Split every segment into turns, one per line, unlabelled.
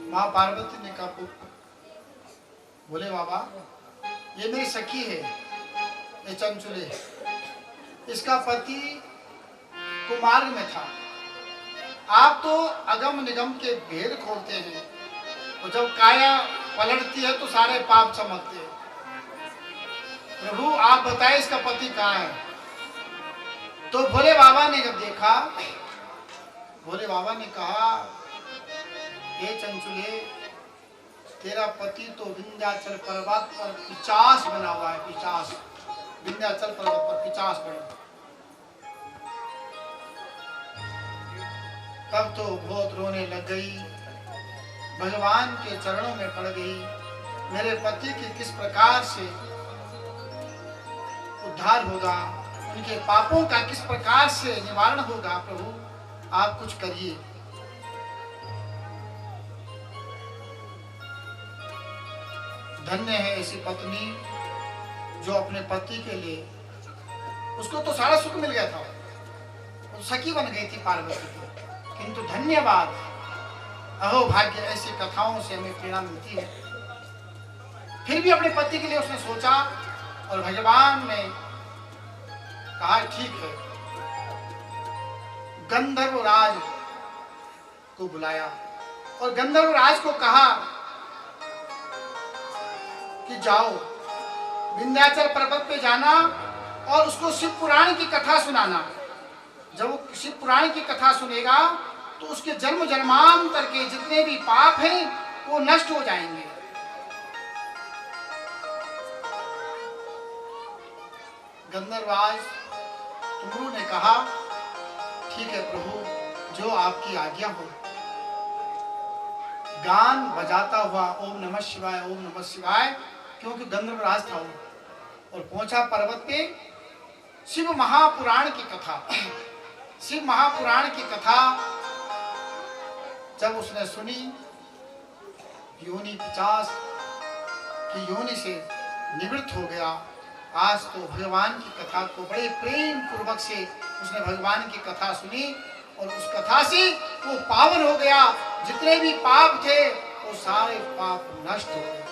माँ पार्वती ने कहा बोले बाबा ये मेरी सखी है, ये चंचुले, इसका पति कुमार्ग में था। आप तो अगम निगम के भेद खोलते हैं और जब काया पलटती है तो सारे पाप चमकते हैं। प्रभु आप बताएं इसका पति कहाँ है? तो भोले बाबा ने जब देखा, भोले बाबा ने कहा हे चंचुले, तेरा पति तो विंध्याचल पर्वत पर पिशाच बना हुआ है, पिशाच, विंध्याचल पर्वत पर पिशाच बना। तब तो बहुत रोने लग गई, भगवान के चरणों में पड़ गई। मेरे पति की किस प्रकार से उद्धार होगा, उनके पापों का किस प्रकार से निवारण होगा? प्रभु आप कुछ करिए। धन्य है ऐसी पत्नी जो अपने पति के लिए, उसको तो सारा सुख मिल गया था, वो सखी बन गई थी पार्वती की, किंतु धन्यवाद, अहो भाग्य, ऐसी कथाओं से हमें प्रेरणा मिलती है। फिर भी अपने पति के लिए उसने सोचा और भगवान ने कहा ठीक है, गंधर्व राज को बुलाया और गंधर्व राज को कहा कि जाओ विंध्याचल पर्वत पे जाना और उसको शिव पुराण की कथा सुनाना। जब वो शिव पुराण की कथा सुनेगा तो उसके जन्म जन्मांतर के जितने भी पाप हैं वो नष्ट हो जाएंगे। गंधर्वराज तुमरू ने कहा ठीक है प्रभु, जो आपकी आज्ञा हो। गान बजाता हुआ ओम नमः शिवाय, ओम नमः शिवाय, क्योंकि गंधर्वराज था वो, और पहुंचा पर्वत पे। शिव महापुराण की कथा, शिव महापुराण की कथा जब उसने सुनी, योनि पिशाच की योनि से निवृत्त हो गया। आज तो भगवान की कथा को बड़े प्रेम पूर्वक से उसने भगवान की कथा सुनी और उस कथा से वो पावन हो गया। जितने भी पाप थे वो सारे पाप नष्ट हो गए।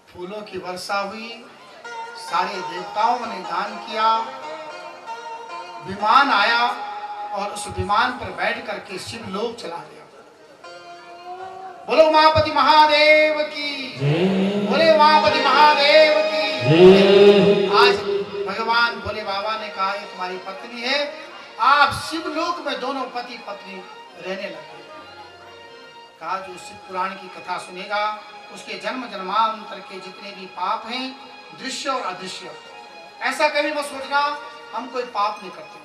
फूलों की वर्षा हुई, सारे देवताओं ने दान किया, विमान आया और उस विमान पर बैठ करके शिवलोक चला गया। बोलो उमापति महादेव की, बोले उमापति महादेव की। आज भगवान भोले बाबा ने कहा ये तुम्हारी पत्नी है, आप शिवलोक में दोनों पति पत्नी रहने लगे। कहा जो शिव पुराण की कथा सुनेगा उसके जन्म जन्मांतर के जितने भी पाप हैं, दृश्य और अदृश्य, ऐसा कभी मत सोचना हम कोई पाप नहीं करते।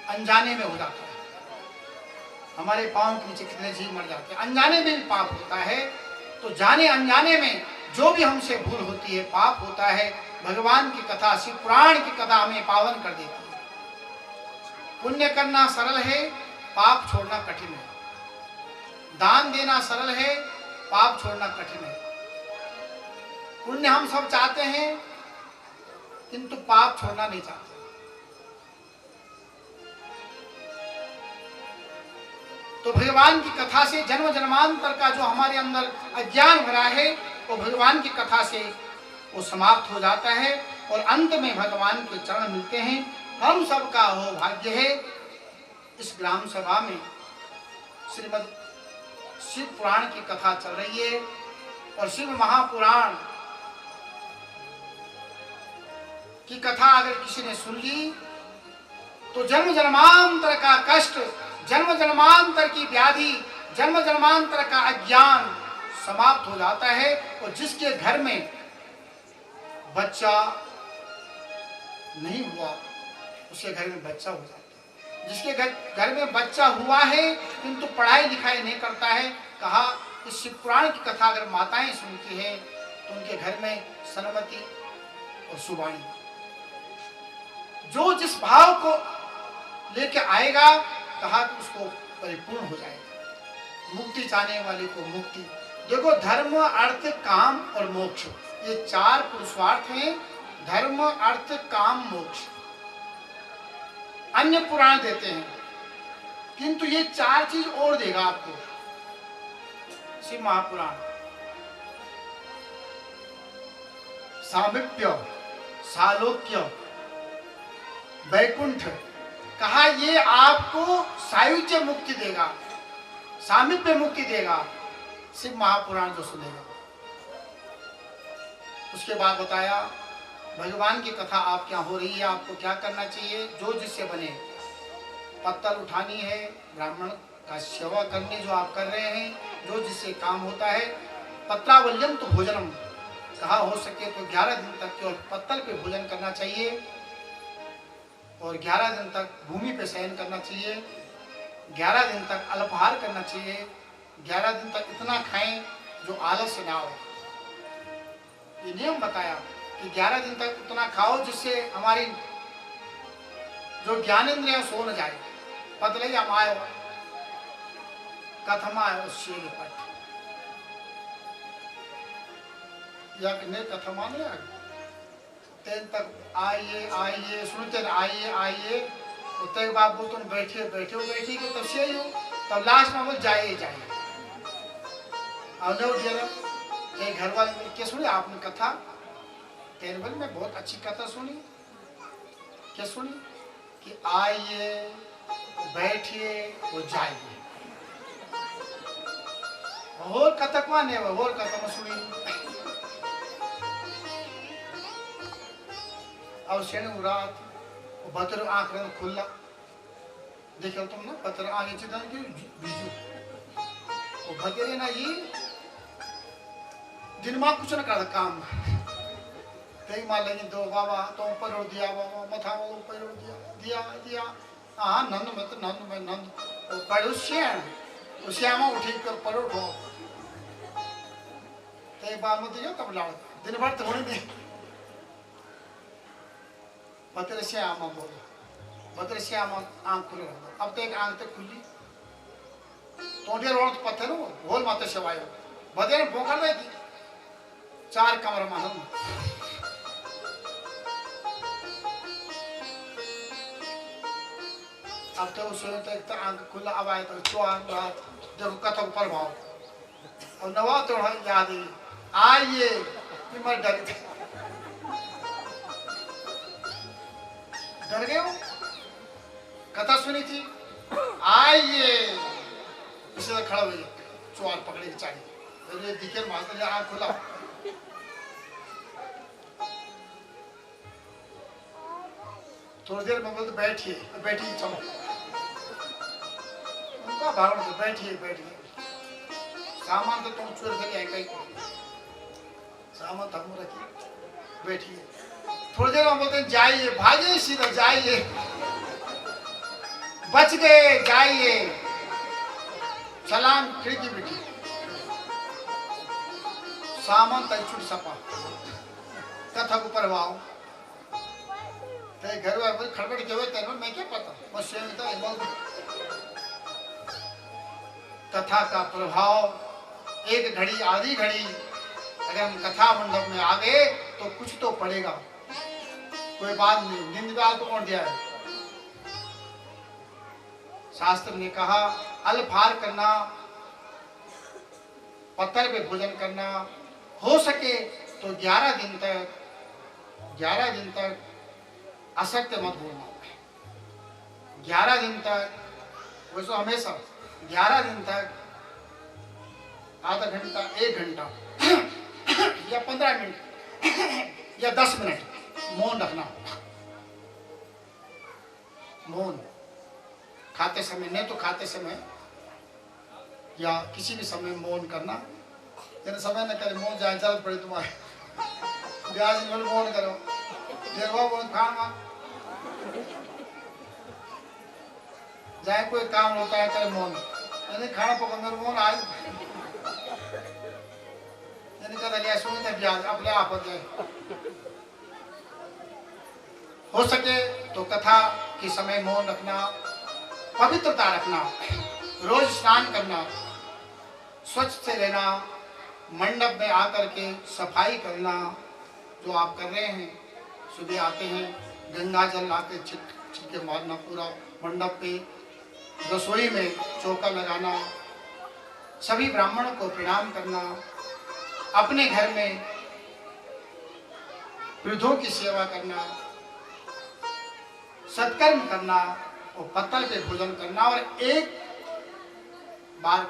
अनजाने में हो जाता है, हमारे पांव के नीचे कितने जीव मर जाते हैं, अनजाने में भी पाप होता है। तो जाने अनजाने में जो भी हमसे भूल होती है, पाप होता है, भगवान की कथा, शिव पुराण की कथा हमें पावन कर देती है। पुण्य करना सरल है, पाप छोड़ना कठिन है। दान देना सरल है, पाप छोड़ना कठिन है। पुण्य हम सब चाहते हैं किंतु पाप छोड़ना नहीं चाहते। तो भगवान की कथा से जन्म जन्मांतर का जो हमारे अंदर अज्ञान भरा है वो भगवान की कथा से वो समाप्त हो जाता है और अंत में भगवान के चरण मिलते हैं। हम सबका हो भाग्य है इस ग्राम सभा में श्रीमद् शिव पुराण की कथा चल रही है और शिव महापुराण की कथा अगर किसी ने सुन ली तो जन्म जन्मांतर का कष्ट, जन्म जन्मांतर की व्याधि, जन्म जन्मांतर का अज्ञान समाप्त हो जाता है। और जिसके घर में बच्चा नहीं हुआ उसके घर में बच्चा हो जाता है। जिसके घर में बच्चा हुआ है किंतु पढ़ाई लिखाई नहीं करता है, कहा इस शिव पुराण की कथा अगर माताएं सुनती है तो उनके घर में सन्मति और सुवाणी, जो जिस भाव को लेके आएगा, कहा कि उसको परिपूर्ण हो जाएगा। मुक्ति चाहने वाले को मुक्ति। देखो धर्म, अर्थ, काम और मोक्ष, ये चार पुरुषार्थ हैं धर्म अर्थ काम मोक्ष अन्य पुराण देते हैं, किंतु ये 4 चीज और देगा आपको शिव महापुराण। सामीप्य, सालोक्य, वैकुंठ, कहा ये आपको सायुज्य मुक्ति देगा, सामीप्य मुक्ति देगा शिव महापुराण जो सुनेगा। उसके बाद बताया भगवान की कथा आपके यहाँ हो रही है, आपको क्या करना चाहिए। जो जिससे बने, पत्तल उठानी है, ब्राह्मण का सेवा करनी जो आप कर रहे हैं, जो जिससे काम होता है। पत्रावल्यम तो भोजनम, कहा हो सके तो 11 दिन तक केवल पत्तल पे भोजन करना चाहिए और 11 दिन तक भूमि पे शयन करना चाहिए, 11 दिन तक अल्पाहार करना चाहिए, 11 दिन तक इतना खाएं जो आलस्य ना हो। ये नियम बताया कि 11 दिन तक उतना खाओ जिससे हमारी जो ज्ञानेंद्रियां सो न जाए। पतले अमाय कथमाय शील पट या ने कथमा नहीं आ तेन तक आइए आइए सुनते आइए आइए उतने के बाद बोल तुम बैठिए बैठे हो बैठी के तब से ही हो, तब लास्ट में बोल जाइए जाइए। और घर वाले क्या सुनी आपने कथा तेरबल में बहुत अच्छी कथा सुनी। क्या सुनी कि आइए बैठिए वो जाइए। और कथा कौन है और कथा में सुनी। और शेण रात बतर आंख रंग खुला देखो तुम ना बतर आगे चिदन के बीजू वो भतेरे ना ये दिन में कुछ न कर काम तेई मार लगी दो बाबा तो ऊपर हो दिया बाबा मथा में ऊपर हो दिया दिया दिया हाँ नंद मत नंद में नंद वो पढ़ो श्याम श्यामा उठी कर पढ़ो ठो तेई बार मत दिया तब लाड़ दिन भर तो होने दे बतर श्यामा बोले बतर श्यामा आंख खुले अब तो एक आंख तक खुली तोड़े रोड पत्थर हो होल माते शवायो बदे भोकर दे थी 4 कमर में हम अब तो उस तक आंख खुला अब आए तो चौहान रात देखो कथा पर भाव और नवा तो याद है आइए मर डर गए हो। कथा सुनी थी आइए इसे खड़ा हुई चौहान पकड़े की चाली दिखे मास्टर आंख खुला थोड़ी देर में बोलते बैठिए बैठिए चलो उनका भावना तो बैठिए बैठिए सामान तो तुम चोर के कहीं सामान थम रखिए बैठिए। थोड़ी देर में बोलते जाइए भागिए सीधा जाइए बच गए जाइए सलाम खिड़की बेटी सामान तक छुट सपा कथा को परवाओ घर वाले खड़बड़ के हुए तेरे मैं क्या पता बस कथा का प्रभाव एक घड़ी आधी घड़ी अगर हम कथा मंडप में आ गए तो कुछ तो पड़ेगा, कोई बात नहीं। निंदा तो कौन दिया है। शास्त्र ने कहा अल्पाहार करना, पत्थर पे भोजन करना, हो सके तो 11 दिन तक असत्य मत बोलना। 11 दिन तक वैसे हमेशा 11 दिन तक आधा घंटा 1 घंटा या 15 मिनट या 10 मिनट मौन रखना। मौन खाते समय, नहीं तो खाते समय या किसी भी समय मौन करना। यदि समय न करे मौन जाए जरूरत पड़े तुम्हारे ब्याज में मौन करो खाना जाए कोई काम होता है करे मौन, यानी खाना पकड़ने मौन आए यानी कहता सुनते ब्याज अपने आप जाए। हो सके तो कथा के समय मौन रखना, पवित्रता रखना, रोज स्नान करना, स्वच्छ से रहना, मंडप में आकर के सफाई करना जो आप कर रहे हैं सुबह आते हैं, गंगा जल लाके छिटके मारना पूरा मंडप पे, रसोई में चौका लगाना, सभी ब्राह्मणों को प्रणाम करना, अपने घर में वृद्धों की सेवा करना, सत्कर्म करना और पत्तल पे भोजन करना, और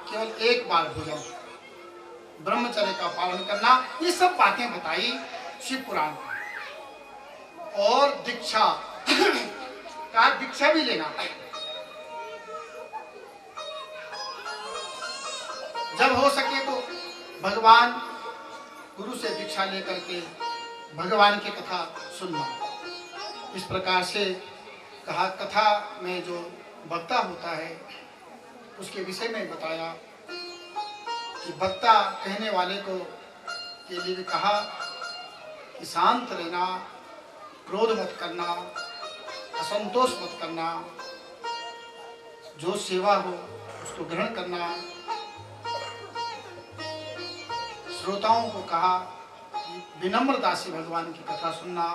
केवल एक बार भोजन, ब्रह्मचर्य का पालन करना। ये सब बातें बताई शिव पुराण में। और दीक्षा का दीक्षा भी लेना, जब हो सके तो भगवान गुरु से दीक्षा लेकर के भगवान की कथा सुनना। इस प्रकार से कहा, कथा में जो वक्ता होता है उसके विषय में बताया कि वक्ता कहने वाले को के लिए भी कहा कि शांत रहना, क्रोध मत करना, असंतोष मत करना, जो सेवा हो उसको ग्रहण करना। श्रोताओं को कहा कि विनम्रता से भगवान की कथा सुनना।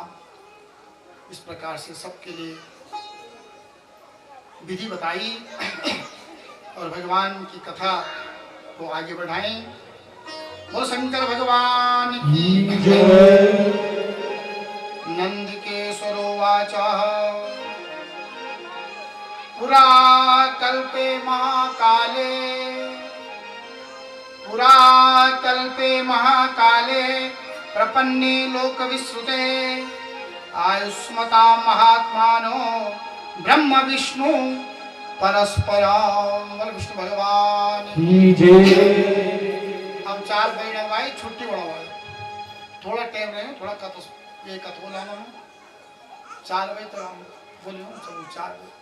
इस प्रकार से सबके लिए विधि बताई और भगवान की कथा को आगे बढ़ाएं। बोल शंकर भगवान की जय। नंदकेश्वरोवाचः पुरा कल्पे महाकाले, पुरा कल्पे महाकाले प्रपन्ने लोकविश्रुते आयुष्मता महात्मानो ब्रह्म विष्णु परस्परम। बोल विष्णु भगवान की जय। हम 4 बजे भाई छुट्टी बढ़ाओ, थोड़ा टाइम रहे, थोड़ा कथ ये कथ बोला ना 4 बजे तो हम बोलियो चलो 4 बजे,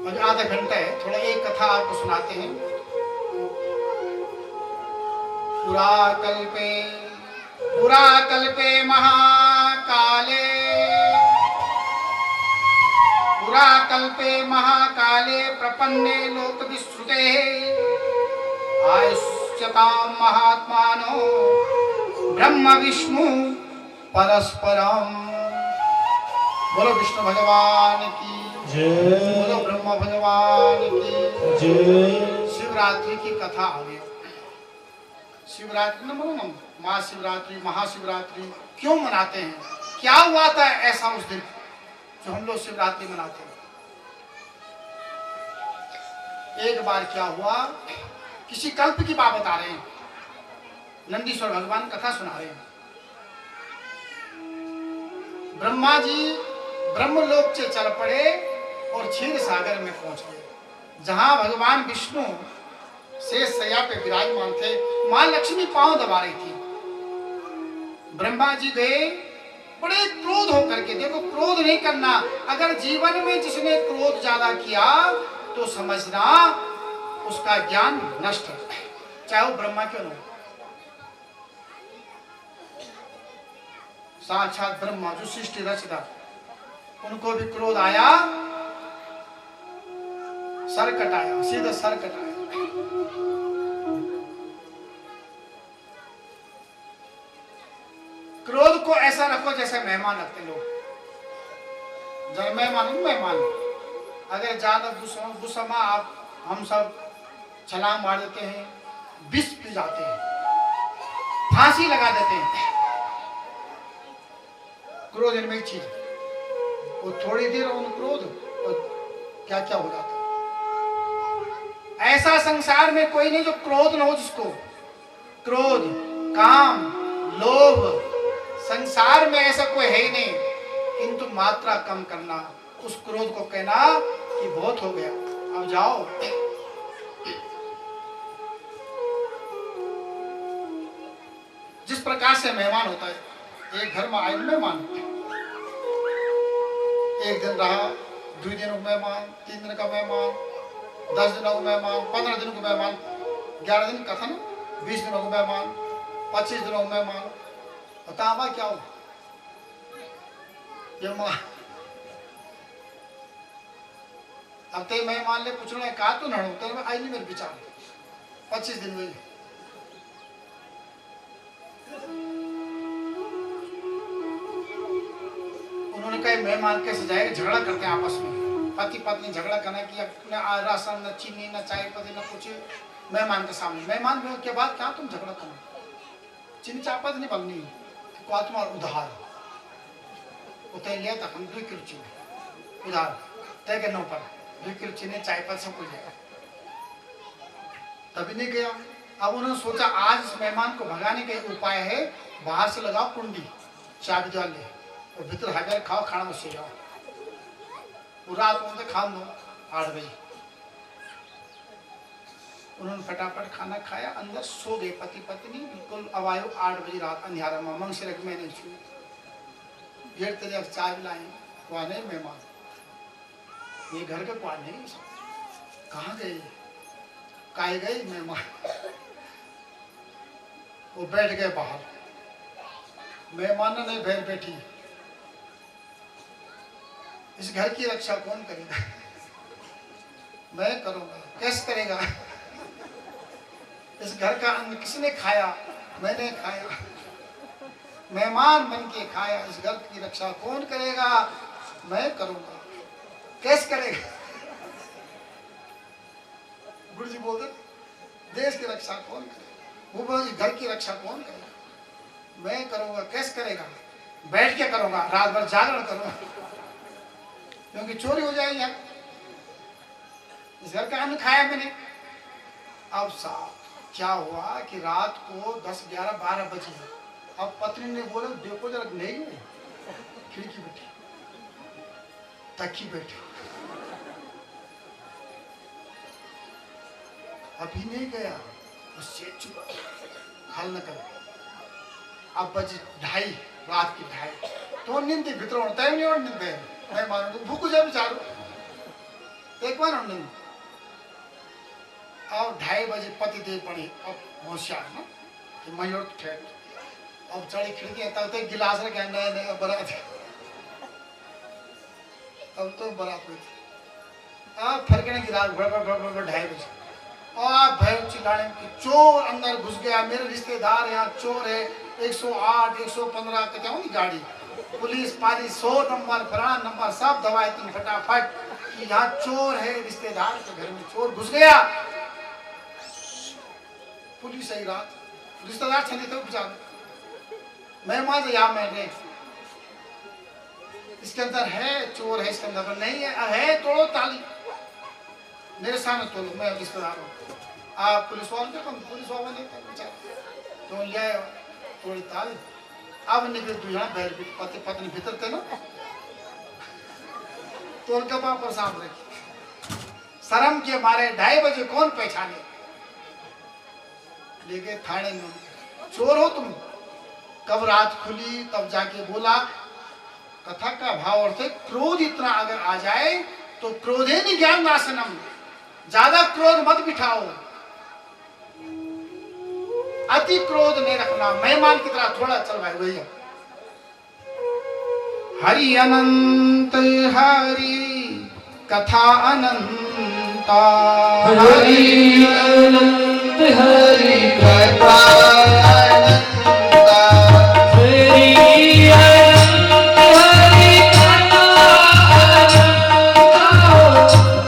अभी आधा घंटा है, थोड़ा एक कथा आपको सुनाते हैं। पुरा कल्पे महाकाले, पुरा कल्पे महाकाले प्रपन्ने लोक विश्रुते आयुष्यतां महात्मानो ब्रह्म विष्णु परस्परम। बोलो विष्णु भगवान की जय, बोलो ब्रह्मा भगवान की जय। शिवरात्रि की कथा आ गई। शिवरात्रि न बोलो, महाशिवरात्रि, महाशिवरात्रि क्यों मनाते हैं, क्या हुआ था ऐसा उस दिन जो हम लोग शिवरात्रि मनाते हैं। एक बार क्या हुआ, किसी कल्प की बात बता रहे हैं, नंदीश्वर भगवान कथा सुना रहे हैं। ब्रह्मा जी ब्रह्मलोक से चल पड़े और क्षीर सागर में पहुंच गए, जहां भगवान विष्णु शेष शैया पे विराजमान थे। मां लक्ष्मी पांव दबा रही थी। ब्रह्मा जी गए, बड़े क्रोध होकर के, देखो क्रोध नहीं करना, अगर जीवन में जिसने क्रोध ज्यादा किया तो समझना उसका ज्ञान नष्ट है, चाहे वो ब्रह्मा क्यों न हो। साक्षात ब्रह्मा जो सृष्टि रचता, उनको भी क्रोध आया, सर कटाया, सीधा सर कटाया। क्रोध को ऐसा रखो जैसे मेहमान रखते लोग। जब मेहमान अगर ज्यादा गुस्सा आप हम सब छलांग मार देते हैं, विष पी जाते हैं, फांसी लगा देते हैं। क्रोध इनमें एक चीज, वो थोड़ी देर उन क्रोध और क्या क्या हो जाता है। ऐसा संसार में कोई नहीं जो क्रोध न हो, जिसको क्रोध, काम, लोभ, संसार में ऐसा कोई है ही नहीं। किंतु मात्रा कम करना, उस क्रोध को कहना कि बहुत हो गया, अब जाओ। जिस प्रकार से मेहमान होता है, एक घर में आए मेहमान, एक दिन रहा, 2 दिन का मेहमान, 3 दिन का मेहमान, 10 दिनों का मेहमान, 15 दिनों का मेहमान, 11 दिन का था ना, 20 दिनों का मेहमान, 25 दिनों का मेहमान। बता क्या हो ये मां, अब ते मेहमान ले पूछना का तो ना होता है, आई नहीं मेरे विचार 25 दिन में गए मेहमान कैसे जाएगा, झगड़ा करते हैं आपस में, पति पत्नी झगड़ा करना कि न राशन न चीनी न चाय पत्ती न कुछ मेहमान के सामने। मेहमान के बाद क्या तुम झगड़ा करना, चीनी चाय पत्ती नहीं बननी को तुम्हारा उधार उतर लिया तक हम 2 किलो चीनी उधार तय के 9 पर 2 किलो चीनी चाय पत्ती सब कुछ जाएगा। तभी नहीं गया। अब उन्होंने सोचा आज इस मेहमान को भगाने का उपाय है, बाहर से लगाओ कुंडी चाबी दीवार ले और भीतर हजार खाओ, खाना में सो जाओ। वो रात में खा दो 8 बजे उन्होंने फटाफट खाना खाया, अंदर सो गए पति पत्नी बिल्कुल। अब आयो 8 बजे रात अंधियारा में मंग से रख मैंने छू घेर तेरे अब चाय लाए कुआ नहीं मेहमान, ये घर के कुआ नहीं, कहाँ गए काहे गए मेहमान। वो बैठ गए बाहर, मेहमान ने बैठ बैठी। इस घर की रक्षा कौन करेगा, मैं करूंगा। कैसे करेगा, इस घर का अन्न किसने खाया, मैंने खाया, मेहमान बन के खाया। इस घर की रक्षा कौन करेगा, मैं करूंगा। कैसे करेगा, गुरु जी बोलते देश की रक्षा कौन करेगा, वो बोल घर की रक्षा कौन करेगा, मैं करूंगा। कैसे करेगा, बैठ के करूंगा, रात भर जागरण करूंगा, क्योंकि चोरी हो जाएगी यार। इस घर का अन्न खाया मैंने। अब साहब क्या हुआ कि रात को 10, 11, 12 बजे अब पत्नी ने बोला देखो जरा, नहीं खिड़की बैठी तकी बैठी, अभी नहीं गया उससे चुप हल न कर। अब बजे 2:30 रात की 2:30 तो नींद भीतर होता है नहीं, और नींद है मैं मानू भूख जाए बेचारो एक बार नींद। अब 2:30 बजे पति देव पड़ी, अब होशियार ना कि मयूर ठेठ अब चढ़ी खिड़की, तब तक गिलास रखे नए नए बरात, तब तो बरात हुई थी। अब फरकने गिलास 2:30 बजे और भय चिल्लाने की चोर अंदर घुस गया, मेरे रिश्तेदार यहाँ चोर है, 108, 115 कहते हो गाड़ी, पुलिस पाली 100 नंबर फलाना नंबर सब दवाई तुम फटाफट कि यहाँ चोर है, रिश्तेदार के घर में चोर घुस गया। पुलिस आई रात, रिश्तेदार छने थे बेचारे, मेहमान या मैंने इसके अंदर है चोर है, इसके अंदर नहीं है तोड़ो ताली, मेरे सामने तोड़ो, मैं रिश्तेदार हूँ। आप पुलिस वाले थे, पुलिस वाले नहीं थे बेचारे, तो ले तोड़ी ताली। अब निकल तू यहाँ बैठ भी पति पत्नी भीतर थे ना, तो उनका पाप साफ रखी, शर्म के मारे 2:30 बजे कौन पहचाने, लेके थाने में। चोर हो तुम, कब रात खुली तब जाके बोला। कथा का भाव अर्थ है क्रोध इतना अगर आ जाए तो क्रोधे नहीं ज्ञान नाशनम, ज्यादा क्रोध मत बिठाओ, अति क्रोध नहीं रखना, मेहमान की तरह थोड़ा चल भाई वही है। हरि अनंत हरि कथा अनंता,
हरि अनंत हरि कथा अनंता, हरि अनंत हरि कथा अनंता।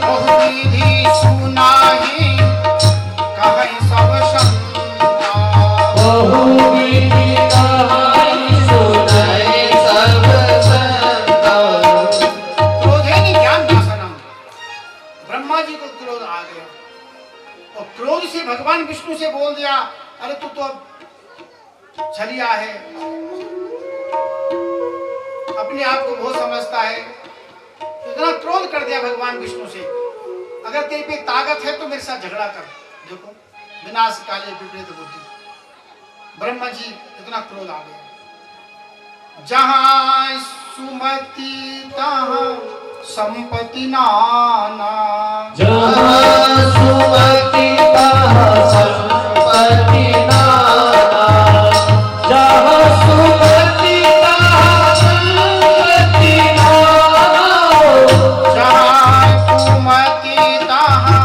बहुविधि सुनाहि कहि सब संता,
बहुविधि कहानी सुनाई सब संता।
क्रोधे नहीं ज्ञान नाशनम, ब्रह्मा जी को क्रोध आ गया और क्रोध से भगवान विष्णु से बोल दिया, अरे तू तो छलिया है, अपने आप को बहुत समझता है, इतना क्रोध कर दिया भगवान विष्णु से, अगर तेरे पे ताकत है तो मेरे साथ झगड़ा कर। देखो विनाश काले विपरीत बुद्धि, ब्रह्मा जी इतना क्रोध आ गया। जहां सुमति तहां संपत्ति नाना,
जहाँ सुमति तहाँ संपत्ति नाना, जहाँ सुमति तहाँ संपत्ति नाना।
जहां सुमति तहां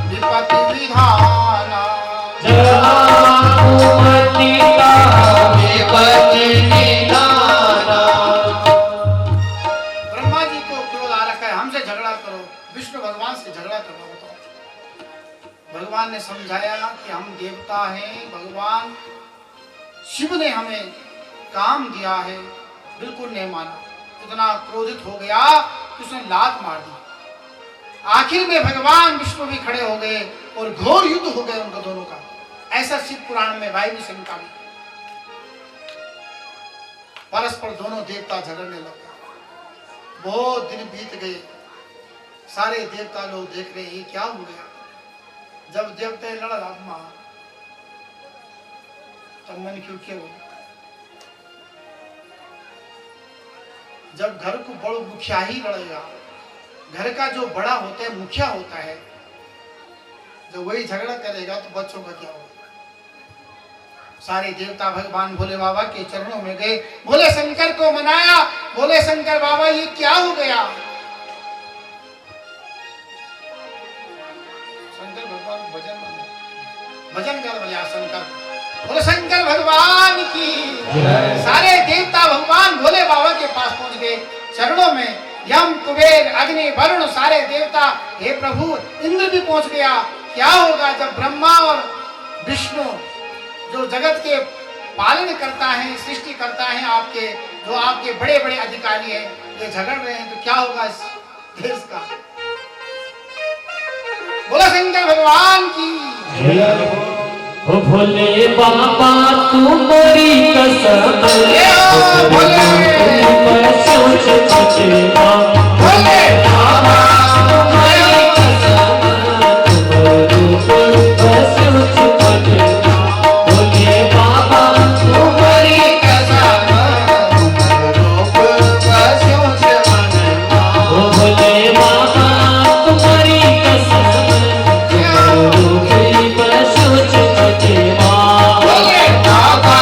विपत्ति विधाना,
जहाँ सुमति तहाँ विपत्ति निधाना।
ने समझाया कि हम देवता हैं, भगवान शिव ने हमें काम दिया है, बिल्कुल नहीं माना। इतना क्रोधित हो गया कि उसने लात मार दी। आखिर में भगवान विष्णु भी खड़े हो गए और घोर युद्ध हो गए उनका दोनों का। ऐसा शिव पुराण में वायु संहिता में परस्पर दोनों देवता झगड़ने लगे। बहुत दिन बीत गए, सारे देवता लोग देख रहे हैं क्या हो गया। जब देवता लड़ा रामा तब मन क्यों क्या हो। जब घर को बड़ा मुखिया ही लड़ेगा, घर का जो बड़ा होता है मुखिया होता है, जब वही झगड़ा करेगा तो बच्चों का क्या होगा। सारे देवता भगवान भोले बाबा के चरणों में गए, भोले शंकर को मनाया। भोले शंकर बाबा ये क्या हो गया। शंकर भगवान भजन कर बोले शंकर, बोले शंकर भगवान की। सारे देवता भगवान भोले बाबा के पास पहुंच गए, चरणों में यम कुबेर अग्नि वरुण सारे देवता, हे प्रभु इंद्र भी पहुंच गया। क्या होगा जब ब्रह्मा और विष्णु जो जगत के पालन करता है, सृष्टि करता है, आपके जो आपके बड़े बड़े अधिकारी हैं, ये झगड़ रहे हैं तो क्या होगा इस देश का। बोला शंकर भगवान की।
ओ भोले बाबा तुम्हारी कसम,
भोले
सोच बचेगा।
भोले
बाबा तुम्हारी कसम, सोच बचेगा। भोले बाबा तुम्हारी कसम, ओ भोले बाबा तुम्हारी कसम, सोच बचेगा।
भोले बाबा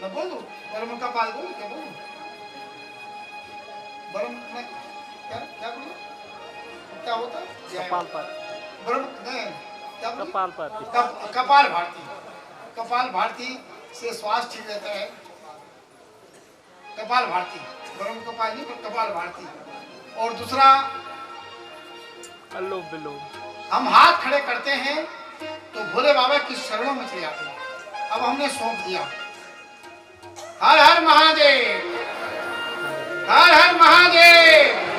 मैं बोलूं ब्रह्म कपाल बोलूं क्या बोलूं ब्रह्म मैं क्या क्या बोलूं क्या होता है ब्रह्म नहीं क्या बोलूं कपाल भारती कपाल भारती से श्वास ठीक रहता है कपाल भारती ब्रह्म कपाल नहीं पर कपाल भारती और दूसरा हम हाथ खड़े करते हैं तो भोले बाबा की शरणों में चले जाते हैं अब हमने सौंप दिया हर हर महादेव हर हर महादेव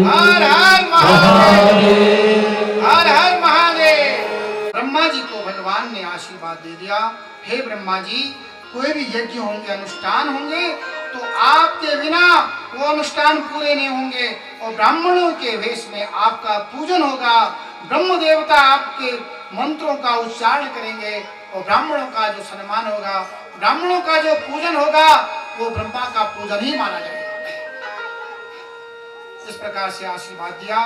हर हर महादेव हर हर महादेव ब्रह्मा जी को भगवान ने आशीर्वाद दे दिया हे ब्रह्मा जी कोई भी यज्ञ होंगे अनुष्ठान होंगे तो आपके बिना वो अनुष्ठान पूरे नहीं होंगे और ब्राह्मणों के वेश में आपका पूजन होगा ब्रह्म देवता आपके मंत्रों का उच्चारण करेंगे और ब्राह्मणों का जो सम्मान होगा ब्राह्मणों का जो पूजन होगा वो ब्रह्मा का पूजन ही माना जाएगा इस प्रकार से आशीर्वाद दिया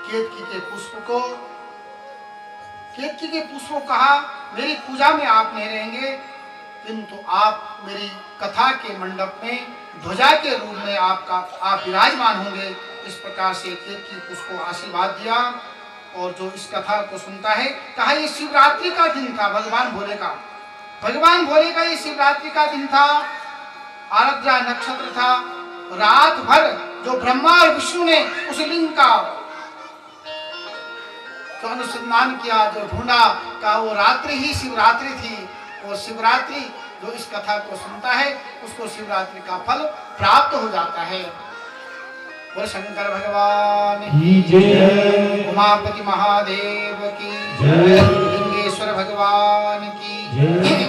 केतकी के पुष्प को केतकी के पुष्प को कहा मेरी पूजा में आप नहीं रहेंगे किंतु आप मेरी कथा के मंडप में ध्वजा के रूप में आप विराजमान होंगे इस प्रकार से केतकी पुष्प को आशीर्वाद दिया और जो इस कथा को सुनता है कहा ये शिवरात्रि का दिन था भगवान भोले का ये शिवरात्रि का दिन था आराध्या नक्षत्र था रात भर जो ब्रह्मा और विष्णु ने उस लिंग का जो अनुसंधान किया जो ढूंढा का वो रात्रि ही शिवरात्रि थी और शिवरात्रि जो इस कथा को सुनता है उसको शिवरात्रि का फल प्राप्त हो जाता है बोल शंकर भगवान की जय उमापति महादेव की जय लिंगेश्वर भगवान की जय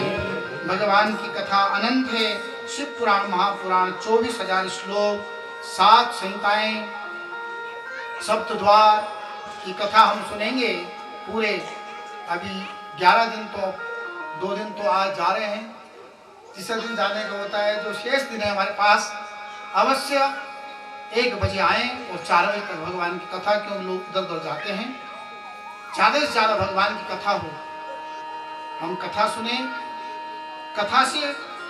भगवान की कथा अनंत है शिव पुराण महापुराण 24,000 श्लोक 7 संहिताएं सप्तद्वार की कथा हम सुनेंगे पूरे अभी 11 दिन तो 2 दिन तो आज जा रहे हैं तीसरे दिन जाने का होता है जो शेष दिन है हमारे पास अवश्य 1 बजे आए और 4 बजे तक भगवान की कथा क्योंकि लोग इधर उधर जाते हैं ज़्यादा से ज़्यादा भगवान की कथा हो हम कथा सुने कथा से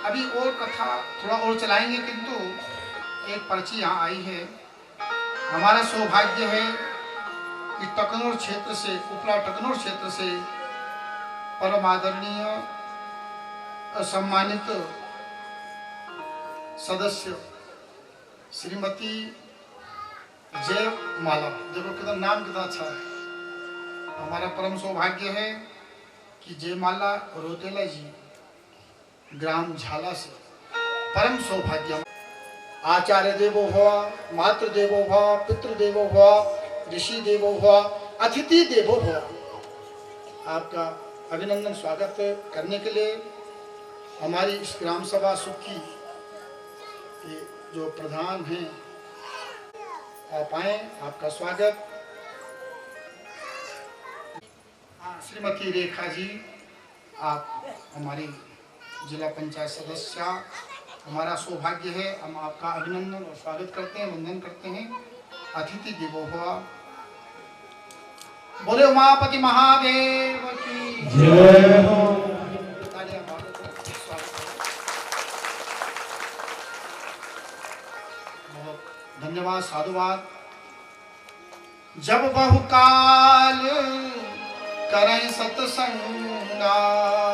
अभी और कथा थोड़ा और चलाएंगे किंतु एक पर्ची यहाँ आई है हमारा सौभाग्य है कि टकनौर क्षेत्र से उपला टकनौर क्षेत्र से परम आदरणीय सम्मानित सदस्य श्रीमती जय माला देखो कितना नाम कितना अच्छा है हमारा परम सौभाग्य है कि जय माला रोटेला जी ग्राम झाला से परम सौभाग्य आचार्य देवो भव मातृ देवो भव पितृ देवो भव ऋषि देवो भव अतिथि देवो भव आपका अभिनंदन स्वागत करने के लिए हमारी इस ग्राम सभा सुखी के जो प्रधान हैं आप आए आपका स्वागत श्रीमती रेखा जी आप हमारी जिला पंचायत सदस्य हमारा सौभाग्य है हम आपका अभिनंदन और स्वागत करते हैं वंदन करते हैं अतिथि देवो भव बोले उमापति महादेव की जय हो धन्यवाद साधुवाद जब बहुकाल करें सत्संगा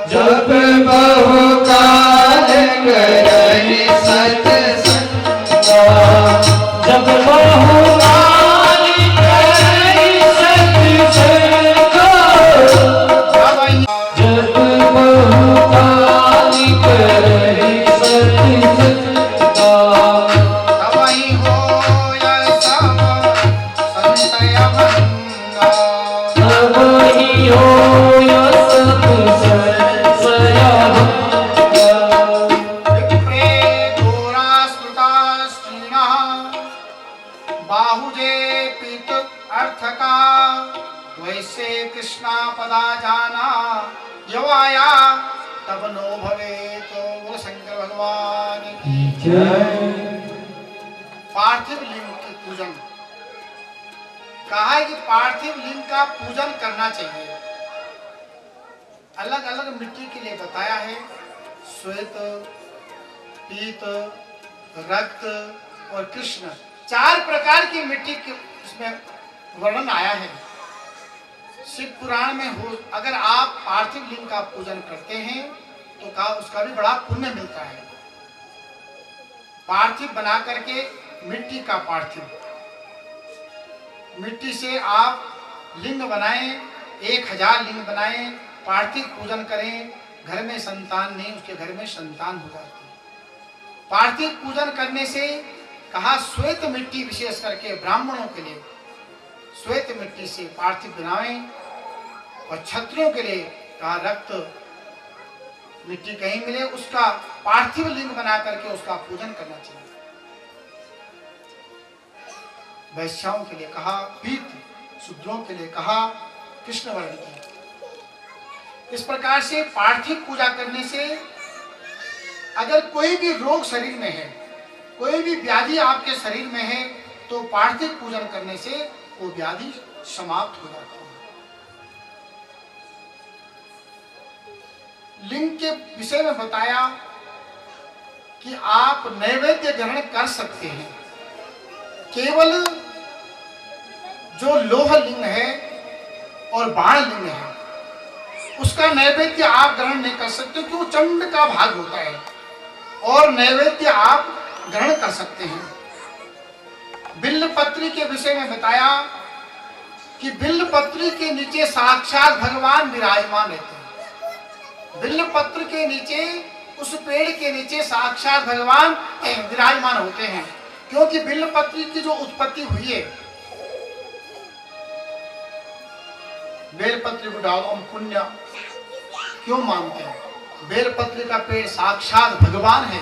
जब बहुकाल करहि सत्संगा जब बहुकाल करहि सत्संगा जब बहुकाल करहि सत्संगा
तवहि होय सब संशय भंगा
तवहि होय सब संशय भंगा
विप्रे घोरा स्मृता स्त्रीणः बाहुजे पीत अर्थ का वैसे कृष्णा पदा जाना यवाया तब नो भवे तो बोल शंकर भगवान की पार्थिव लिंग की पूजन कहा है कि पार्थिव लिंग का पूजन करना चाहिए अलग अलग मिट्टी के लिए बताया है। श्वेत, पीत, रक्त और कृष्ण, 4 प्रकार की मिट्टी के इसमें वर्णन आया है। शिव पुराण में हो, अगर आप पार्थिव लिंग का पूजन करते हैं तो का उसका भी बड़ा पुण्य मिलता है। पार्थिव बना करके, मिट्टी का पार्थिव, मिट्टी से आप लिंग बनाएं, 1000 लिंग बनाएं, पार्थिव पूजन करें, घर में संतान नहीं, उसके घर में संतान हो जाती है। पार्थिव पूजन करने से कहा श्वेत मिट्टी, विशेष करके ब्राह्मणों के लिए श्वेत मिट्टी से पार्थिव बनाएं, और क्षत्रियों के लिए कहा रक्त मिट्टी कहीं मिले उसका पार्थिव लिंग बना करके उसका पूजन करना चाहिए। वैश्याओं के लिए कहा पीत, शूद्रों के लिए कहा कृष्ण वर्ण की। इस प्रकार से पार्थिव पूजा करने से अगर कोई भी रोग शरीर में है, कोई भी व्याधि आपके शरीर में है, तो पार्थिव पूजन करने से वो व्याधि समाप्त हो जाता है। लिंग के विषय में बताया कि आप नैवेद्य ग्रहण कर सकते हैं। केवल जो लोह लिंग है और बाण लिंग है उसका नैवेद्य आप ग्रहण नहीं कर सकते, क्योंकि वो चंड का भाग होता है। और नैवेद्य आप ग्रहण कर सकते हैं। बिल्व पत्री के विषय में बताया कि बिल्व पत्री के नीचे साक्षात भगवान विराजमान रहते हैं। बिल्व पत्र के नीचे, उस पेड़ के नीचे साक्षात भगवान विराजमान होते हैं, क्योंकि बिल्व पत्री की जो उत्पत्ति हुई है, बेलपत्री को डालो हम पुण्य क्यों मानते हैं? बेलपत्री का पेड़ साक्षात भगवान है।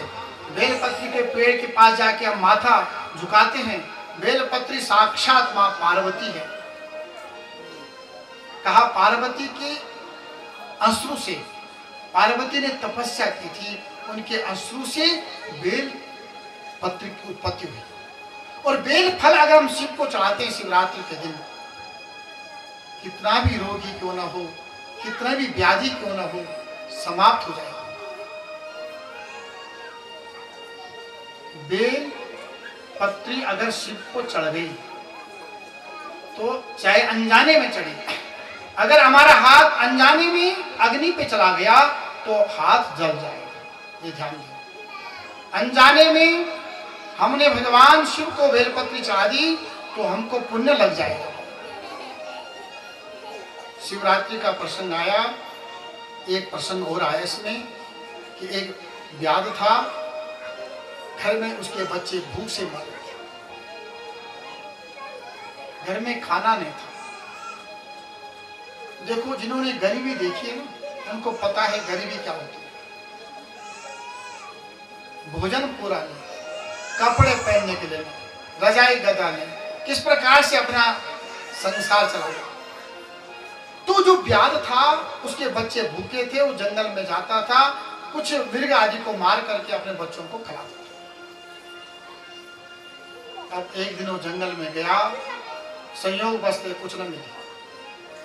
बेलपत्री के पेड़ के पास जाके हम माथा झुकाते हैं। बेलपत्री साक्षात मां पार्वती है। कहा पार्वती के अश्रु से, पार्वती ने तपस्या की थी, उनके अश्रु से बेल पत्र की उत्पत्ति हुई। और बेल फल अगर हम शिव को चढ़ाते हैं शिवरात्रि के दिन, कितना भी रोगी क्यों ना हो, कितना भी व्याधि क्यों ना हो, समाप्त हो जाएगा। बेल पत्री अगर शिव को चढ़ गई तो चाहे अनजाने में चढ़ी, अगर हमारा हाथ अनजाने में अग्नि पे चला गया तो हाथ जल जाएगा। ये ध्यान दें। अनजाने में हमने भगवान शिव को बेलपत्री चढ़ा दी तो हमको पुण्य लग जाएगा। शिवरात्रि का प्रसंग आया। एक प्रसंग और आया इसमें कि एक व्याध था, घर में उसके बच्चे भूख से मर गए, घर में खाना नहीं था। देखो, जिन्होंने गरीबी देखी है ना, उनको पता है गरीबी क्या होती है। भोजन पूरा नहीं, कपड़े पहनने के लिए नहीं, रजाई गदा नहीं, किस प्रकार से अपना संसार चलाया। तो जो व्याध था, उसके बच्चे भूखे थे, वो जंगल में जाता था, कुछ मृग आदि को मार करके अपने बच्चों को खिलाता था। अब एक दिन वो जंगल में गया, संयोग बस कुछ न मिला,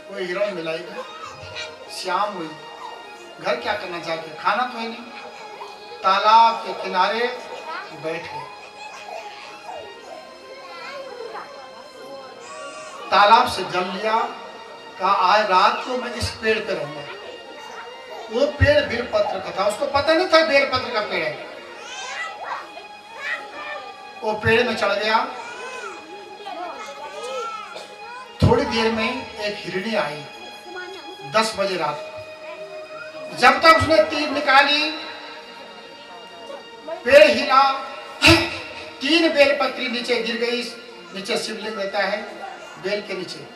कोई हिरण मिला ही नहीं, शाम हुई, घर क्या करना चाहिए, खाना तो है नहीं, तालाब के किनारे बैठ गए। तालाब से जल लिया, कहा आज रात को मैं इस पेड़ पे रहूंगा। वो पेड़ बेलपत्र का था, उसको पता नहीं था बेलपत्र का पेड़ है। वो पेड़ में चढ़ गया। थोड़ी देर में एक हिरणी आई, 10 बजे रात। जब तक उसने तीर निकाली, पेड़ हिला, 3 बेलपत्री नीचे गिर गई। नीचे शिवलिंग रहता है बेल के नीचे,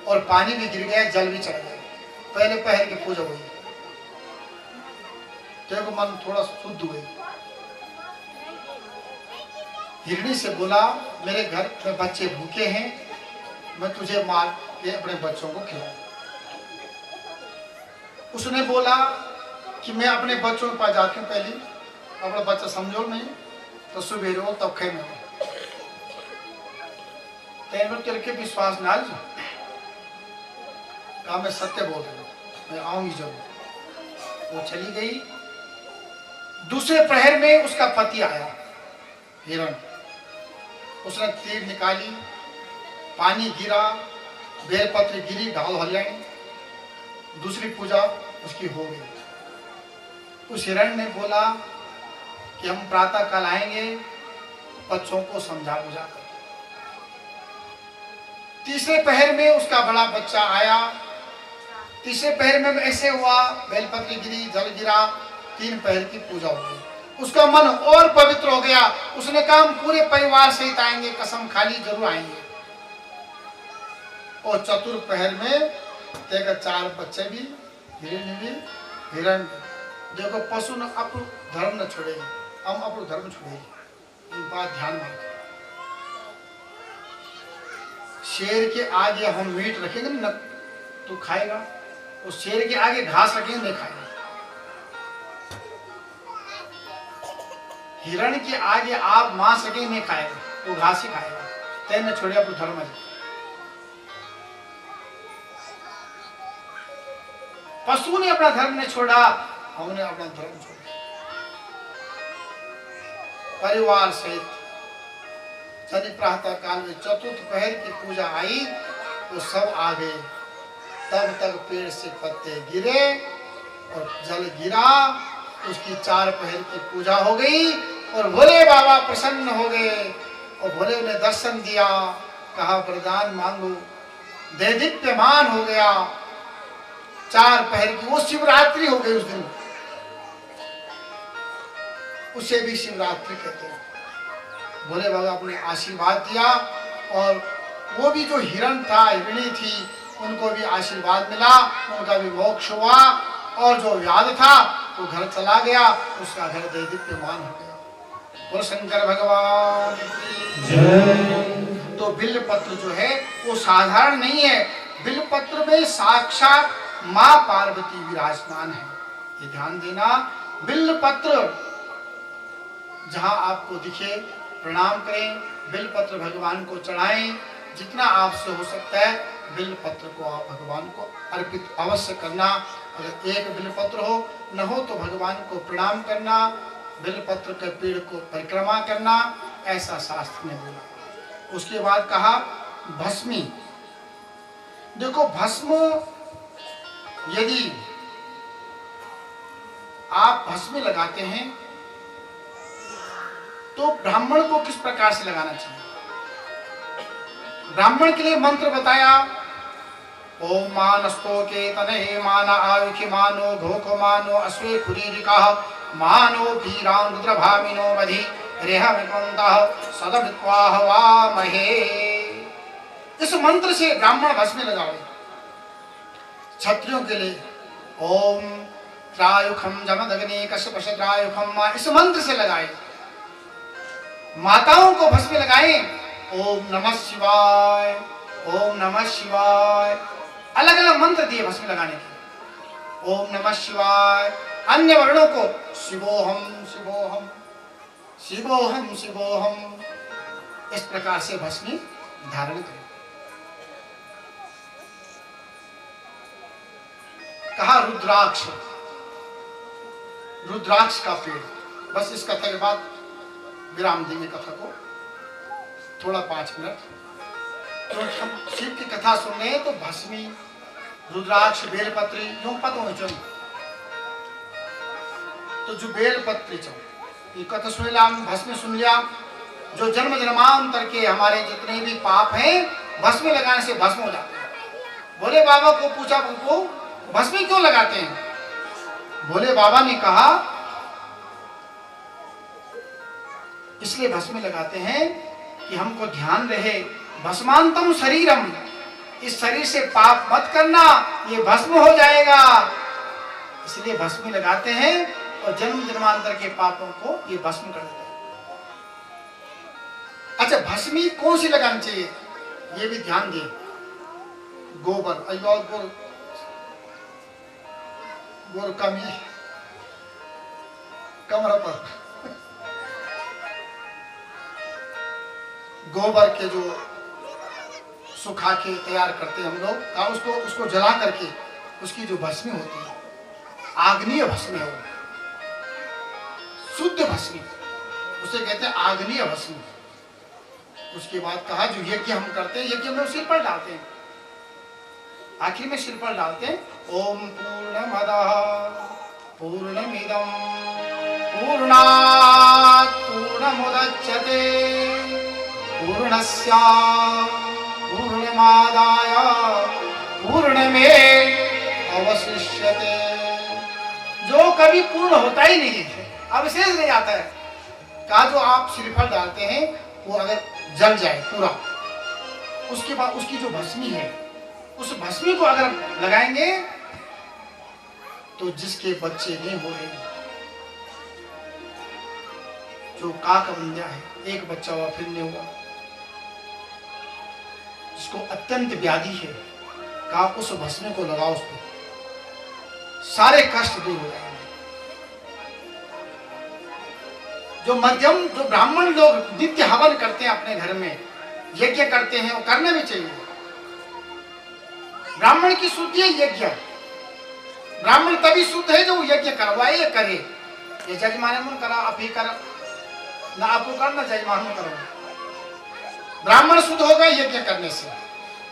और पानी भी गिर गया, जल भी चढ़ गया। पहले पहर की पूजा हुई, तेरे को मन थोड़ा शुद्ध हुई। हिरणी से बोला, मेरे घर में बच्चे भूखे हैं, मैं तुझे मार के अपने बच्चों को खिलाऊं। उसने बोला कि मैं अपने बच्चों के पास जाती हूँ, पहले अपना बच्चा समझो नहीं तो सुबह हो तब खे में तेरे के विश्वास ना कहा मैं सत्य बोल रही हूँ, मैं आऊंगी जरूर। वो चली गई। दूसरे प्रहर में उसका पति आया हिरण। उसने तीर निकाली, पानी गिरा, बेलपत्र गिरी, ढाल हरियाणी, दूसरी पूजा उसकी हो गई। उस हिरण ने बोला कि हम प्रातः काल आएंगे बच्चों को समझा बुझा कर। तीसरे पहर में उसका बड़ा बच्चा आया। तीसरे पहर में ऐसे हुआ, बेलपत्र गिरी, जल गिरा, 3 पहर की पूजा हो गई। उसका मन और पवित्र हो गया। उसने कहा हम पूरे परिवार सहित आएंगे, कसम खाली जरूर आएंगे। और चतुर्थ पहर में देखा 4 बच्चे भी, हिरण। देखो पशु न अपना धर्म न छोड़ेगी, हम अपना धर्म छोड़ेगी। ये बात ध्यान में रखें। शेर के आगे हम मीट रखेंगे न तो खाएगा, और शेर के आगे घास रखेंगे नहीं खाएगा। हिरण के आगे आप मांस रखेंगे नहीं खाएगा, वो घास ही खाएगा। तय न छोड़े अपना धर्म। पशु ने अपना धर्म नहीं छोड़ा, हमने अपना धर्म छोड़ा। परिवार सहित शनि प्रातः काल में चतुर्थ पहर की पूजा आई तो सब आ गए। तब तक पेड़ से पत्ते गिरे और जल गिरा। उसकी 4 पहर की पूजा हो गई और भोले बाबा प्रसन्न हो गए और भोले ने दर्शन दिया। कहा वरदान मांगो, दे दीप्यमान हो गया। 4 पहर की वो शिवरात्रि हो गई उस दिन, उसे भी शिवरात्रि कहते हैं। भोले बाबा अपने आशीर्वाद दिया और वो भी जो हिरण था, हिरणी थी, उनको भी आशीर्वाद मिला, उनका भी मोक्ष हुआ। और जो व्याध था वो घर चला गया, उसका घर दैदीप्यमान हो गया। बोल शंकर भगवान की जय। तो बिल्वपत्र जो है वो साधारण नहीं है। बिल्वपत्र में साक्षात माँ पार्वती विराजमान है, ये ध्यान देना। बिल्वपत्र जहां आपको दिखे प्रणाम करें, बिल्वपत्र भगवान को चढ़ाएं। जितना आपसे हो सकता है बिल्वपत्र को आप भगवान को अर्पित अवश्य करना। अगर एक बिल्वपत्र हो, न हो तो भगवान को प्रणाम करना, बिल्वपत्र के पेड़ को परिक्रमा करना, ऐसा शास्त्र ने बोला। उसके बाद कहा भस्मी। देखो भस्म, यदि आप भस्म लगाते हैं तो ब्राह्मण को किस प्रकार से लगाना चाहिए। ब्राह्मण के लिए मंत्र बताया, ओम मानस्तो के तनहे माना आयुखि मानो घोको मानो अश्वे खुरीरिका मानो वीरान रुद्रभामिनो वधि रेह विकुंतः सदमित्वाह वामहे। इस मंत्र से ब्राह्मण भस्म लगावे। क्षत्रियों के लिए ओम त्रायुखम जमदग्नि कश्यपशत्रायुखम, इस मंत्र से लगाए। माताओं को भस्म लगाएं, ओम नमः शिवाय, ओम नमः शिवाय। अलग अलग मंत्र दिए भस्म लगाने के। ओम नमः शिवाय। अन्य वर्णों को शिवोहम शिवोहम शिवोहम शिवोहम, इस प्रकार से भस्म धारण करें। कहा रुद्राक्ष, रुद्राक्ष का पेड़। बस इस कथा के बाद विराम देंगे कथा को, थोड़ा 5 मिनट। तो हम शिव की कथा सुन रहे हैं तो भस्मी, रुद्राक्ष, बेलपत्री यूं पद हो चल। तो जो बेलपत्री चल ये कथा सुन लिया, भस्मी सुन लिया। जो जन्म जन्मांतर के हमारे जितने भी पाप हैं भस्मी लगाने से भस्म हो जाते हैं। भोले बाबा को पूछा, उनको भस्मी क्यों लगाते हैं। भोले बाबा ने कहा इसलिए भस्म लगाते हैं कि हमको ध्यान रहे भस्मांतम शरीरम, इस शरीर से पाप मत करना, ये भस्म हो जाएगा। इसलिए भस्म लगाते हैं और जन्म जन्मांतर के पापों को ये भस्म कर देते हैं। अच्छा भस्मी कौन सी लगानी चाहिए ये भी ध्यान दिए। गोबर, गोबर गोर कमी कमर पर गोबर के जो सुखा के तैयार करते हैं हम लोग, उसको जला करके उसकी जो भस्मी होती है आग्नेय भस्म है वो, शुद्ध भस्म, उसे कहते हैं आग्नेय भस्म। उसके बाद कहा जो यज्ञ हम करते हैं, यज्ञ में सिर पर डालते हैं, आखिर में सिर पर डालते हैं। ओम पूर्णमदः पूर्णमिदं पूर्णात् पूर्णमुदच्यते पूर्णस्य पूर्णमादाय पूर्णमेवावशिष्यते। जो कभी पूर्ण होता ही नहीं है, अवशेष नहीं आता है। कहा जो आप श्रीफल डालते हैं वो अगर जल जाए पूरा, उसके बाद उसकी जो भस्मी है, उस भस्मी को अगर लगाएंगे तो जिसके बच्चे नहीं हो रहे, जो काकबंध्या है, एक बच्चा हुआ फिर नहीं हुआ, जिसको अत्यंत व्याधि है, कहा उस भस्मी को लगाओ, उसको सारे कष्ट दूर हो जाएंगे। जो मध्यम, जो ब्राह्मण लोग नित्य हवन करते हैं अपने घर में, यज्ञ करते हैं, वो करना भी चाहिए। ब्राह्मण की शुद्धि है यज्ञ। ब्राह्मण तभी शुद्ध है जो यज्ञ करवाए या करे। ये जजमान मन करा, आप ही कर ना, आपको करना जजमान करो। ब्राह्मण शुद्ध होगा यज्ञ करने से।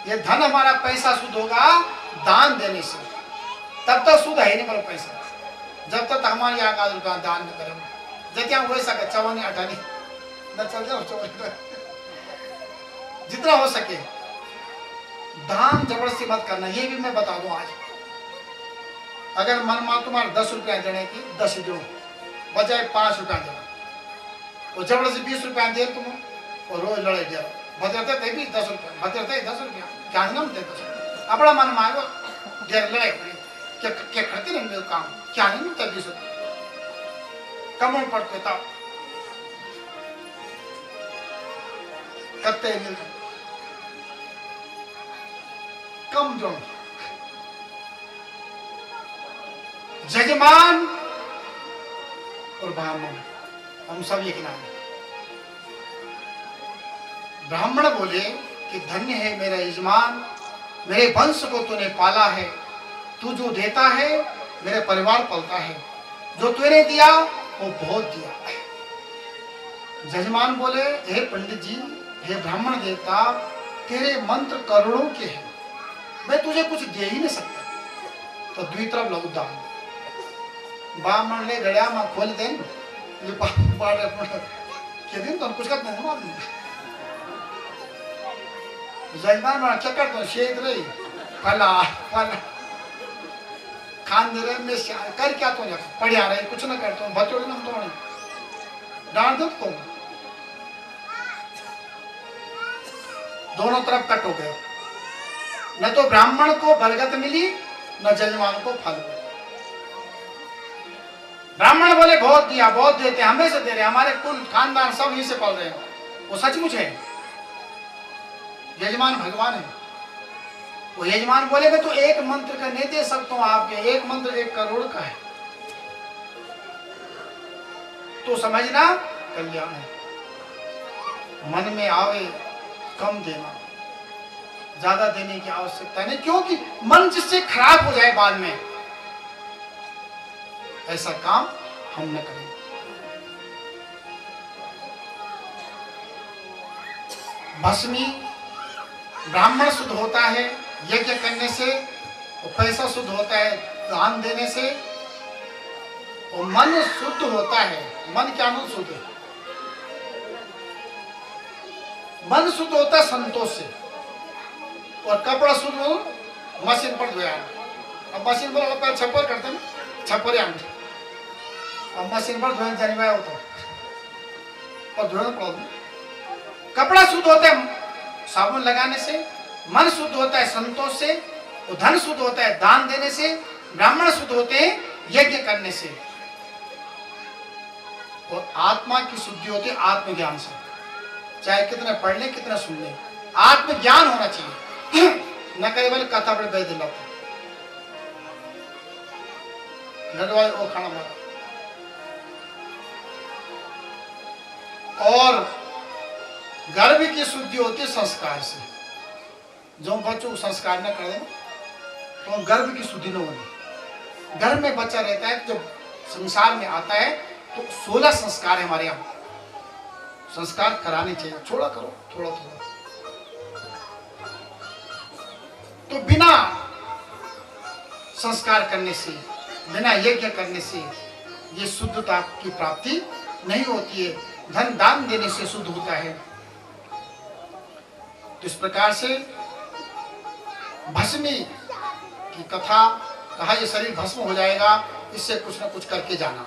ये धन हमारा पैसा शुद्ध होगा दान देने से। तब तक शुद्ध है नहीं बोलो पैसा, जब तक हमारी आकाश रुपया दान न करें। जैसे हो सके चवनी अठानी न चल जाओ, जितना हो सके दान जबरदस्ती मत करना। ये भी मैं बता दूं आज, अगर मन मान तुम्हारे 10 रुपया देने की 10 दो, बजाय 5 रुपया देना, वो जबरदस्ती 20 रुपया दे तुम और रोज लड़ाई जाओ, बदलते थे भी 10 रुपया, बदलते 10 रुपया, क्या नाम दे 10 रुपया, अपना मन मांगो देर लड़ाई क्या क्या करते नहीं मेरे काम, क्या नहीं मिलता 20 रुपया कम पड़ते था करते मिलते कम जो जजमान और ब्राह्मण हम सब एक नाम। ब्राह्मण बोले कि धन्य है मेरा यजमान, मेरे वंश को तूने पाला है, तू जो देता है मेरे परिवार पलता है, जो तूने दिया वो बहुत दिया। जजमान बोले हे पंडित जी, हे ब्राह्मण देवता, तेरे मंत्र करोड़ों के हैं, मैं तुझे कुछ दे ही नहीं सकता। तो दुई तरफ लगू दान, ब्राह्मण ले गया मैं खोल दें के दिन तो कुछ करते नहीं मालूम। जजमान मैं क्या करता हूँ, शेद रही फला फला खान दे रहे मैं कर क्या तो पढ़िया रहे, कुछ ना करता हूँ, बच्चों ना तो डांट दो तुम। दोनों तरफ कट हो गए, न तो ब्राह्मण को बरगत मिली न जजमान को फल मिला। ब्राह्मण बोले बहुत दिया, बहुत देते, हमें से दे रहे, हमारे कुल खानदान सब यहीं से पल रहे हैं। वो सचमुच है, यजमान भगवान है। वो यजमान बोले मैं तो एक मंत्र का नहीं दे सकता हूं, आपके एक मंत्र 1 करोड़ का है, तो समझना कल्याण है। मन में आवे कम देना, ज्यादा देने की आवश्यकता नहीं, क्योंकि मन जिससे खराब हो जाए बाद में, ऐसा काम हम न करें। भस्मी ब्राह्मण शुद्ध होता है यज्ञ करने से, और पैसा शुद्ध होता है दान देने से, और मन शुद्ध होता है। मन क्या मन शुद्ध है? मन शुद्ध होता है संतोष से, और कपड़ा शुद्ध हो मशीन पर धोया। अब मशीन पर पैर छप्पर करते हैं, छप्पर आंटे, अब मशीन पर धोने जाने में होता है और धोना पड़ता। कपड़ा शुद्ध होता है साबुन लगाने से, मन शुद्ध होता है संतोष से, और धन शुद्ध होता है दान देने से, ब्राह्मण शुद्ध होते हैं यज्ञ करने से, और आत्मा की शुद्धि होती है आत्मज्ञान से। चाहे कितना पढ़ ले कितना सुन ले, आत्मज्ञान होना चाहिए। न केवल कथा पर बैठ दिला घरवाले वो खाना मारा। और गर्भ की शुद्धि होती है संस्कार से। जो बच्चों को संस्कार न करें तो गर्भ की शुद्धि न होगी। घर में बच्चा रहता है, जब संसार में आता है तो 16 संस्कार है हमारे यहाँ, संस्कार कराने चाहिए, छोड़ा करो थोड़ा थोड़ा। तो बिना संस्कार करने से, बिना यज्ञ करने से ये शुद्धता की प्राप्ति नहीं होती है। धन दान देने से शुद्ध होता है। तो इस प्रकार से भस्मी की कथा कहा, ये शरीर भस्म हो जाएगा, इससे कुछ ना कुछ करके जाना।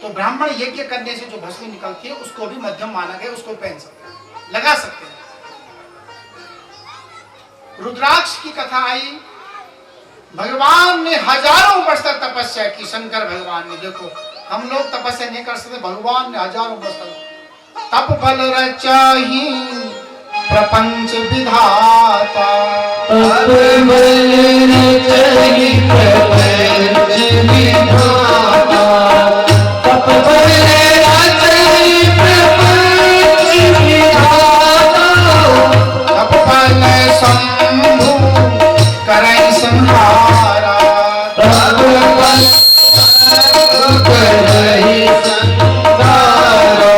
तो ब्राह्मण यज्ञ करने से जो भस्मी निकलती है उसको भी मध्यम माना गया, उसको पहन सकते हैं, लगा सकते हैं। रुद्राक्ष की कथा आई, भगवान ने हजारों वर्ष तक तपस्या की। शंकर भगवान ने, देखो हम लोग तपस्या नहीं कर सकते, भगवान ने हजारों वर्ष तक तप बल रचाही प्रपंच विधाता,
तप बल रचाही प्रपंच विधाता, तप बल रचाही प्रपंच विधाता,
तप बल शंभु करई संहारा,
तप बल करई संहारा।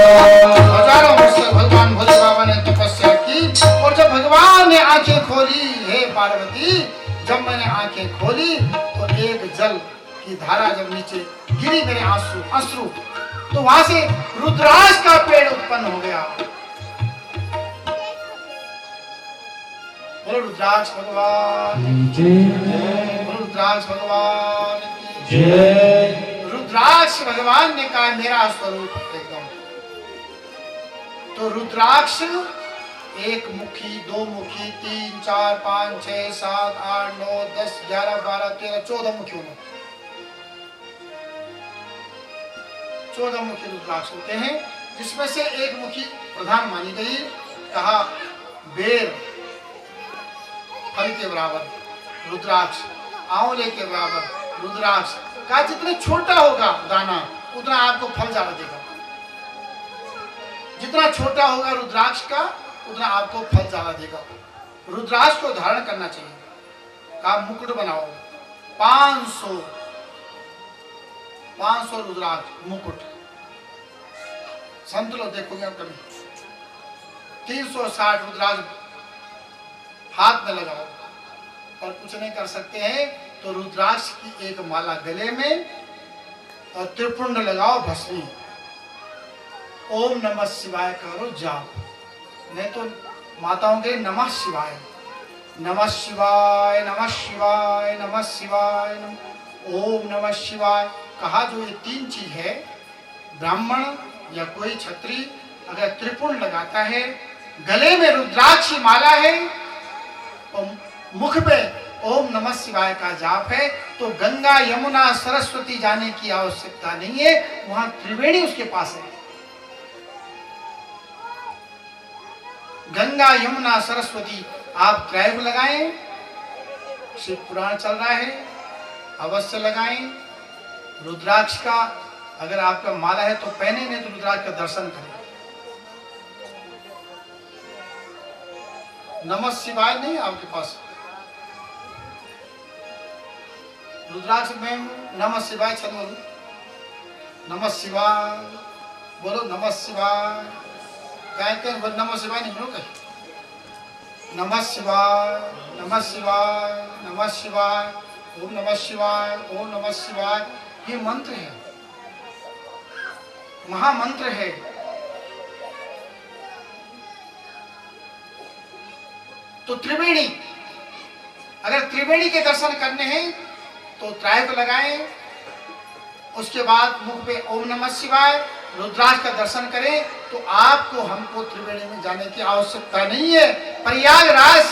हजारों वर्ष तक भगवान भोले बाबा ने तपस्या की। और जब भगवान ने आंखें खोली, हे पार्वती, जब मैंने आंखें खोली तो एक जल की धारा जब नीचे गिरी मेरे अश्रु, तो वहां से रुद्राक्ष का पेड़ उत्पन्न हो गया। बोलो रुद्राक्ष भगवान की जय, बोलो रुद्राक्ष भगवान की
जय।
रुद्राक्ष भगवान ने कहा मेरा स्वरूप एकदम। तो रुद्राक्ष एक मुखी, दो मुखी, 3, 4, 5, 6, 7, 8, 9, 10, 11, 12, 13, 14 मुखी होंगे। 14 मुखी रुद्राक्ष होते हैं, जिसमें से एक मुखी प्रधान मानी गई। कहा बेर फल के बराबर रुद्राक्ष, आंवले के बराबर रुद्राक्ष का, जितना छोटा होगा दाना उतना आपको फल ज्यादा देगा। जितना छोटा होगा रुद्राक्ष का उतना आपको फल ज्यादा देगा। रुद्राक्ष को धारण करना चाहिए। का मुकुट बनाओ, 500 रुद्राक्ष मुकुट। संत लोग देखोगे कभी 360 रुद्राक्ष हाथ में लगाओ और कुछ नहीं कर सकते हैं, तो रुद्राक्ष की एक माला गले में और त्रिपुंड लगाओ भस्मी, ओम नमः शिवाय करो जाप। नहीं तो माताओं के नमः शिवाय, नमः शिवाय, नमः शिवाय, नमः शिवाय, ओम नमः शिवाय। कहा जो ये 3 चीज है, ब्राह्मण या कोई क्षत्रिय अगर त्रिपुंड लगाता है, गले में रुद्राक्ष की माला है और मुख पे ओम नमः शिवाय का जाप है, तो गंगा यमुना सरस्वती जाने की आवश्यकता नहीं है, वहां त्रिवेणी उसके पास है। गंगा यमुना सरस्वती आप त्रैव लगाएं, शिव पुराण चल रहा है, अवश्य लगाएं। रुद्राक्ष का अगर आपका माला है तो पहने, नहीं तो रुद्राक्ष का दर्शन करें। नमः शिवाय नहीं आपके पास, रुद्राक्ष में नमः शिवाय चलो, नमः शिवाय बोलो, नमः शिवाय कहते हैं, नमः शिवाय नहीं बोलो कहीं। नमः शिवाय, नमः शिवाय, नमः शिवाय, ओम नमः शिवाय, ओम नमः शिवाय। ये मंत्र है, महामंत्र है। तो त्रिवेणी, अगर त्रिवेणी के दर्शन करने हैं तो त्रायक लगाएं, उसके बाद मुख पे ओम नमः शिवाय, रुद्राक्ष का दर्शन करें, तो आपको हमको त्रिवेणी में जाने की आवश्यकता नहीं है। प्रयागराज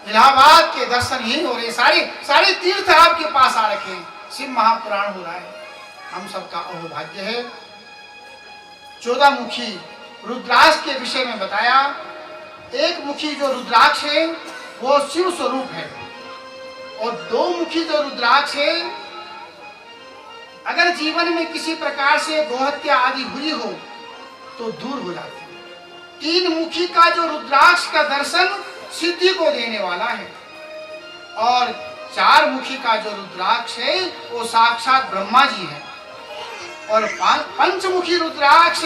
इलाहाबाद के दर्शन ही हो रहे, सारे तीर्थ आपके पास आ रखे हैं, शिव महापुराण हो रहा है, हम सबका अहोभाग्य है। 14 मुखी रुद्राक्ष के विषय में बताया। एक मुखी जो रुद्राक्ष है वो शिव स्वरूप है, और 2 मुखी जो रुद्राक्ष है, अगर जीवन में किसी प्रकार से गोहत्या आदि हुई हो तो दूर हो जाती है। 3 मुखी का जो रुद्राक्ष का दर्शन सिद्धि को देने वाला है, और चार मुखी का जो रुद्राक्ष है वो साक्षात ब्रह्मा जी है, और पंचमुखी रुद्राक्ष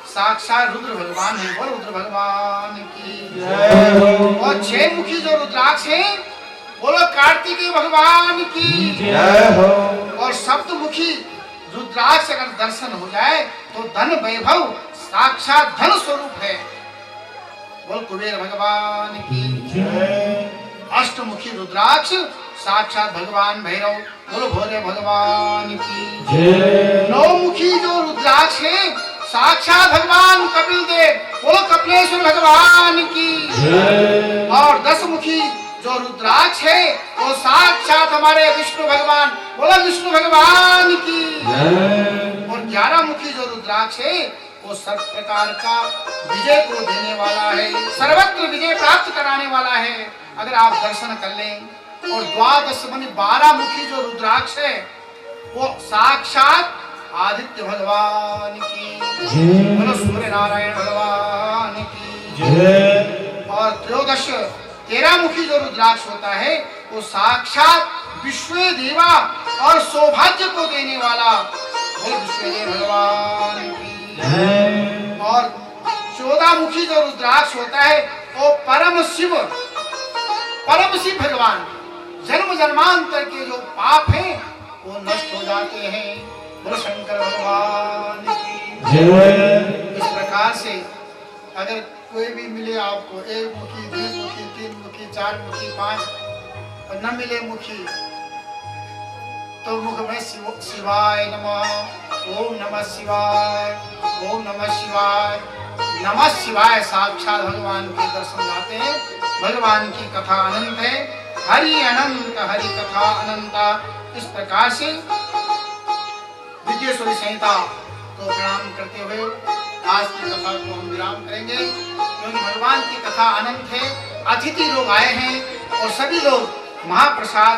साक्षात रुद्र भगवान है। बोलो रुद्र भगवान की
जय हो।
और 6 मुखी जो रुद्राक्ष है बोलो कार्तिकेय भगवान की
जय हो।
और सप्तमुखी रुद्राक्ष अगर दर्शन हो जाए तो धन वैभव साक्षात धन स्वरूप है। बोल कुबेर भगवान की
जय।
अष्टमुखी रुद्राक्ष साक्षात भगवान भैरव। बोलो भोले भगवान की
जय।
9 मुखी जो रुद्राक्ष है साक्षात भगवान कपिल देव। बोलो कपिलेश्वर भगवान की
जय।
और 10 मुखी जो रुद्राक्ष है वो साक्षात हमारे विष्णु भगवान। बोलो विष्णु भगवान की
जय।
और 11 मुखी जो रुद्राक्ष है वो सब प्रकार का विजय को देने वाला है, सर्वत्र विजय प्राप्त कराने वाला है अगर आप दर्शन कर लें। और 12 मुखी जो रुद्राक्ष है वो साक्षात आदित्य भगवान की। बोलो सूर्य नारायण भगवान की
जय।
और 13 मुखी जो रुद्राक्ष होता है वो साक्षात विश्व देवा और सौभाग्य को देने वाला। बोलो विश्वदेव भगवान की
जय।
और 14 मुखी जो रुद्राक्ष होता है वो परम शिव भगवान। जन्म जन्मांतर के जो पाप हैं वो नष्ट हो जाते हैं। बोलो शंकर भगवान की
जय।
इस प्रकार से अगर कोई भी मिले आपको 1 मुखी 2 मुखी 3 मुखी 4 मुखी 5 और न मिले मुखी तो मुख में शिवाय नमः, ओम नमः शिवाय, ओम नमः शिवाय, नमः शिवाय साक्षात भगवान के दर्शन जाते हैं। भगवान की कथा अनंत है, हरि अनंत हरि कथा अनंता। इस प्रकार से विद्येश्वरी संहिता को प्रणाम करते हुए आज की कथा को हम विराम करेंगे, क्योंकि भगवान की कथा अनंत है। अतिथि लोग आए हैं और सभी लोग महाप्रसाद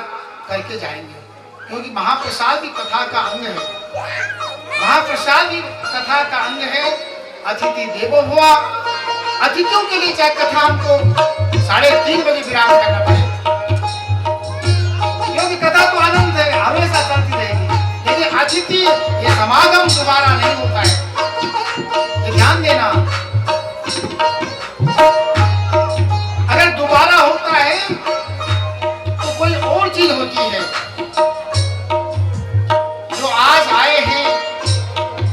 करके जाएंगे, क्योंकि महाप्रसाद भी कथा का अंग है। महाप्रसाद भी कथा का अंग है। अतिथि देवो भव। अतिथियों के लिए चाहे कथा हमको 3:30 बजे विराम करना पड़े, क्योंकि कथा तो आनंद है, हमेशा चलती रहेगी। लेकिन अतिथि ये समागम दोबारा नहीं होता है, ये ध्यान देना। अगर दोबारा होता है तो कोई और चीज होती है। जो आज आए हैं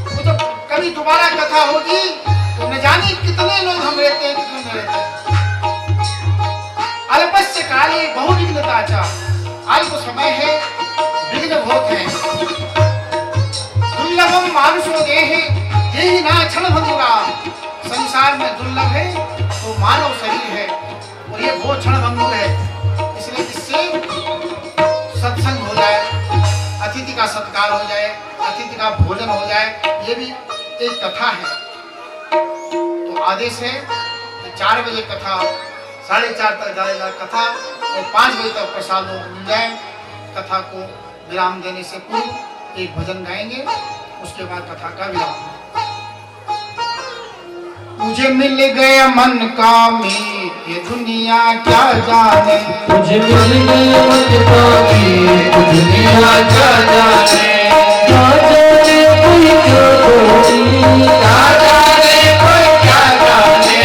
वो तो कभी दोबारा कथा होगी तो न जाने कितने लोग हम रहते हैं, कितने नहीं रहते। अल्पस्य काले बहुविघ्नता च। आज तो समय है, विघ्न बहुत है। दुर्लभम मानुषो देहे देहि न क्षण भंगुरा। संसार में दुर्लभ है तो मानव शरीर है, और ये बहुत क्षण भंगुर है। इसलिए इससे सत्संग हो जाए, अतिथि का सत्कार हो जाए, अतिथि का भोजन हो जाए, ये भी एक कथा है। तो आदेश है कि 4 बजे कथा, 4:30 तक जाएगा कथा, और 5 बजे तक प्रसाद मिल जाए। कथा को विराम देने से पूर्व एक भजन गाएंगे, उसके बाद कथा का विराम। मुझे मिल गया मन का मीत, ये दुनिया क्या जाने।
मुझे मिल गया मन का मीत, दुनिया क्या जाने। क्या जाने कोई क्या बोली, क्या जाने कोई क्या जाने।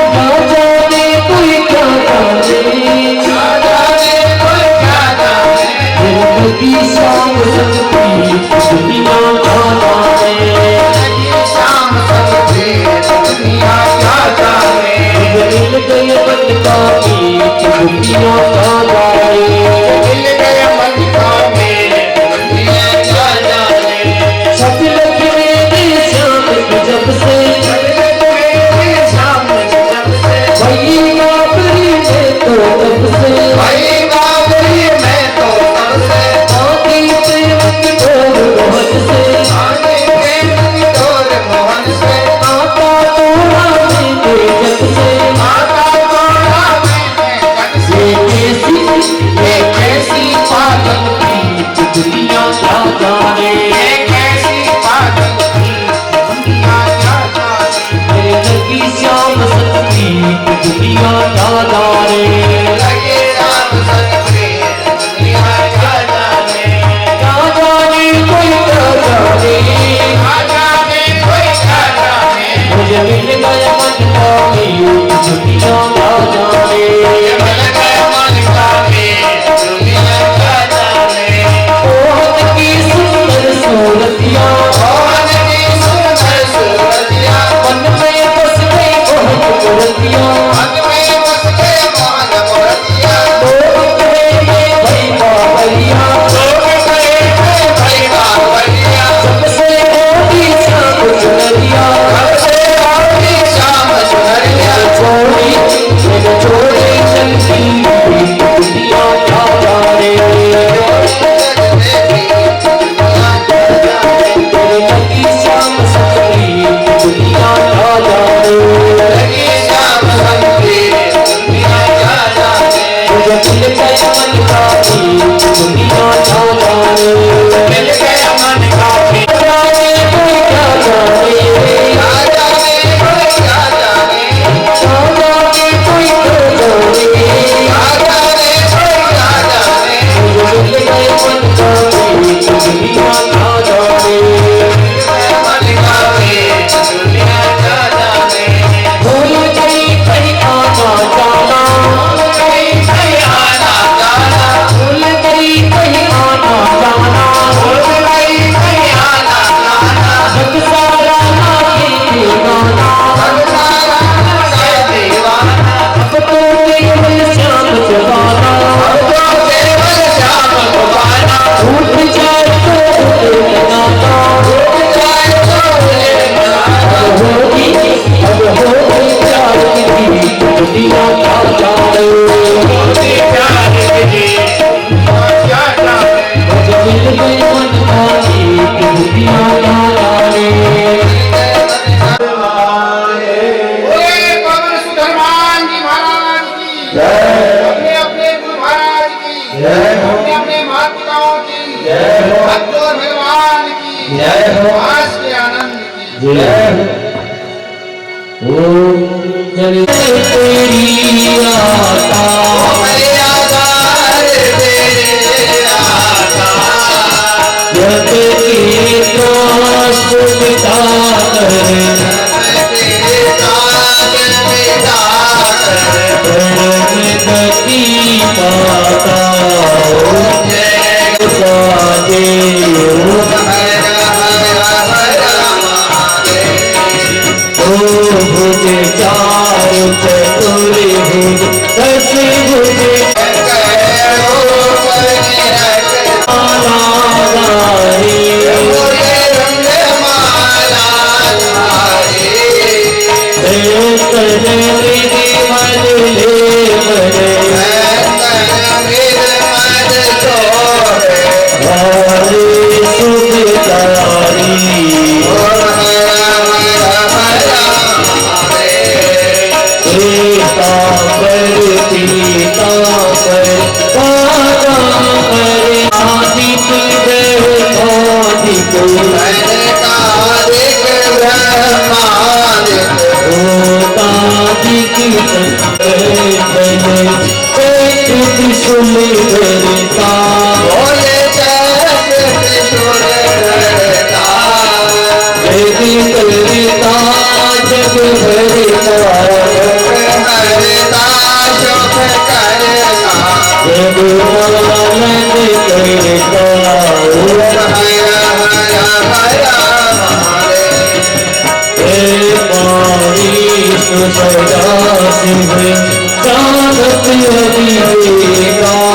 क्या जाने कोई क्या जाने, क्या जाने कोई क्या जाने। जिंदगी शाम सकती दुनिया क्या जाने। जिंदगी शाम सकती दुनिया क्या जाने। मिल गए मन का मीत, दुनिया क्या जाने। मिल गए मन का मीत, दुनिया क्या जाने। सब लग मेरे शाम जब से, सब लग मेरे शाम जब से। भाई बाबरी में तो तब से, भाई बाबरी में तो तब से। आगे प्रेम की डोर मोहन से, आगे प्रेम की डोर मोहन से। आता तोड़ा मैंने जब से, आता तोड़ा मैंने जब से। जय हो
आज के आनंद की
जय हो ओम चले तेरी आता
मेरे आधार तेरे आता
जग की त्रास मिटा कर
तेरे दास मिटा
गति पाता
जय
साजे ओ भुज चार चतुर्भुज दस भुज मालाधारी निर्मल ले बड़े हरे सुखकारी पीतांबर पीतांबर पादांबर आदिक ब्रह्मादिक ओतादिक त्रिशूल धरता वेदी करता जग भरता जग आनंद करता सदा शिव जानत अभिषेका